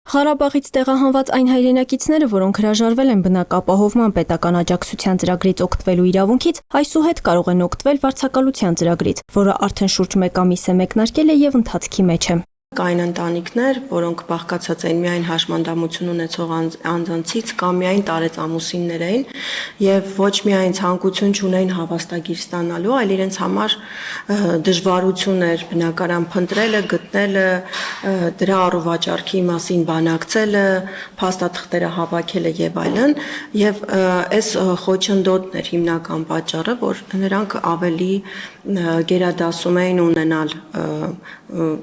Ղարաբաղից տեղահանված այն հայրենակիցները, որոնք հրաժարվել են բնակապահովման պետական աջակցության ծրագրից օգտվելու իրավունքից, այսուհետ կարող են օգտվել վարձակալության ծրագրից, որը արդեն շուրջ 1 ամիս է մեկնարկել է եւ ընթացքի մեջ է։ Կային ընտանիքներ, որոնք բաղկացած էին միայն հաշմանդամություն ունեցող անձանցից կամ միայն տարեցամուսիններ էին եւ ոչ միայն ցանկություն չունեին հավաստագիր ստանալու, այլ իրենց համար դժվարություն էր բնակարան փնտրելը, գտնելը, դրա առուվաճառքի մասին բանակցելը, փաստաթղթերը հավաքելը եւ այլն, եւ այս խոչընդոտն էր հիմնական պատճառը, որ նրանք ավելի գերադասում էին ունենալ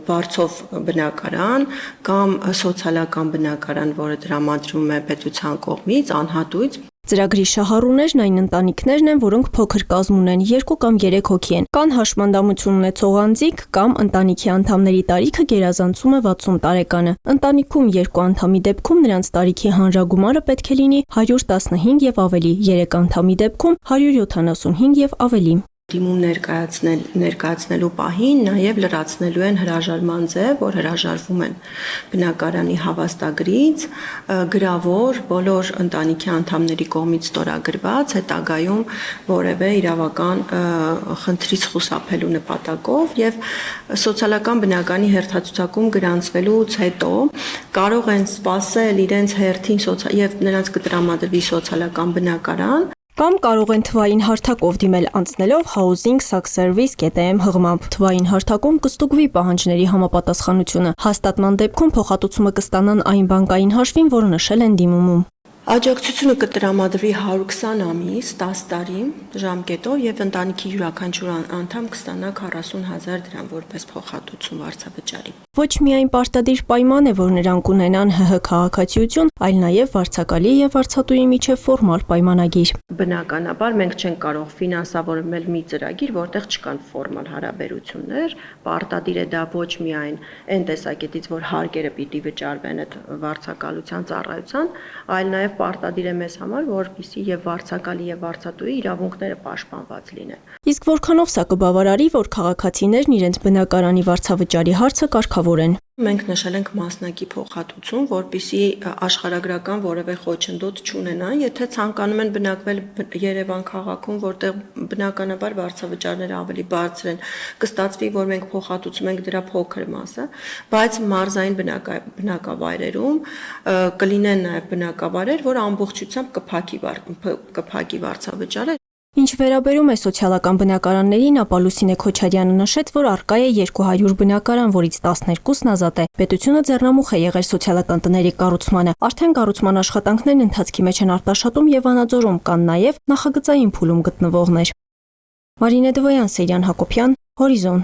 բարձով բնակարան կամ սոցիալական բնակարան, որը տրամադրվում է պետության կողմից, անհատույց։ Ծրագրի շահառուներն այն ընտանիքներն են, որոնք փոքր կազմ ունեն, 2 կամ 3 հոգի են, կան հաշմանդամություն ունեցող անձիկ կամ ընտանիքի անդամների տարիքը գերազանցում է 60 տարեկանը։ Ընտանիքում 2 անդամի դեպքում նրանց տարիքի հանրագումարը պետք է լինի 115 եւ ավելի, 3 անդամի դեպքում 175 եւ ավելի։ Դիմում ներկայացնելու պահին նաև լրացնելու են հրաժարման ձև, որ հրաժարվում են բնակարանի հավաստագրից, գրավոր բոլոր ընտանիքի անդամների կողմից ստորագրված, հետագայում որևէ իրավական խնդրից խուսափելու նպատակով եւ սոցիալական բնականի հերթացուցակում գրանցվելուց հետո կարող են սպասել իրենց հերթին եւ նրանց կտրամադրվի սոցիալական բնակարան։ Կամ կարող են թվային հարթակով դիմել անցնելով housing.service.am հղմամբ։ Թվային հարթակում կստուգվի պահանջների համապատասխանությունը։ Հաստատման դեպքում փոխհատուցումը կստանան այն բանկային հաշվին, որը նշել են դիմումում։ Աջակցությունը կտրամադրվի 120 ամիս, 10 տարի ժամկետով եւ ընտանիքի յուրաքանչյուր անդամ կստանա 40,000 դրամ որպես փոխհատուցում վարձավճարի։ Ոչ միայն պարտադիր պայման է, որ նրանք ունենան ՀՀ քաղաքացիություն, այլ նաեւ վարձակալի եւ վարձատուի միջև ֆորմալ պայմանագիր։ Բնականաբար մենք չենք կարող ֆինանսավորել մի ծրագիր, որտեղ չկան ֆորմալ հարաբերություններ, պարտադիր է դա ոչ միայն այն տեսակետից, որ հարկերը պիտի վճարվեն այդ վարձակալության ծառայության, այլ նաեւ պարտադիր է մեզ համար, որպեսզի եւ վարձակալի եւ վարձատուի իրավունքները պաշտպանված լինեն։ Իսկ որքանով սա կբավարարի, որ քաղաքացիներն իրենց բնակարանի վարձավճարի հարցը կարգավորեն։ Մենք նշել ենք մասնակի փոխհատուցում, որպեսզի աշխարհագրական որևէ խոչընդոտ չունենան, եթե ցանկանում են բնակվել Երևան քաղաքում, որտեղ բնականաբար վարձավճարները ավելի բարձր են, կստացվի, որ մենք փոխհատուցում ենք դրա փոքր մասը, բայց մարզային բնակավայրերում կլինեն նաև բնակավայրեր, որ ամբողջությամբ կփակի վարձավճարը։ Ինչ վերաբերում է սոցիալական բնակարաններին, ապա Լուսինե Քոչարյանը նշեց, որ առկա է 200 բնակարան, որից 12-ն ազատ է։ Պետությունը ձեռնամուխ է եղել սոցիալական տների կառուցմանը։ Արդեն կառուցման աշխատանքներն ընթացքի մեջ են արտաշատում եւ Վանաձորում կան նաեւ նախագծային փուլում գտնվողներ։ Մարինե Դվոյան, Սերյան Հակոբյան, Հորիզոն։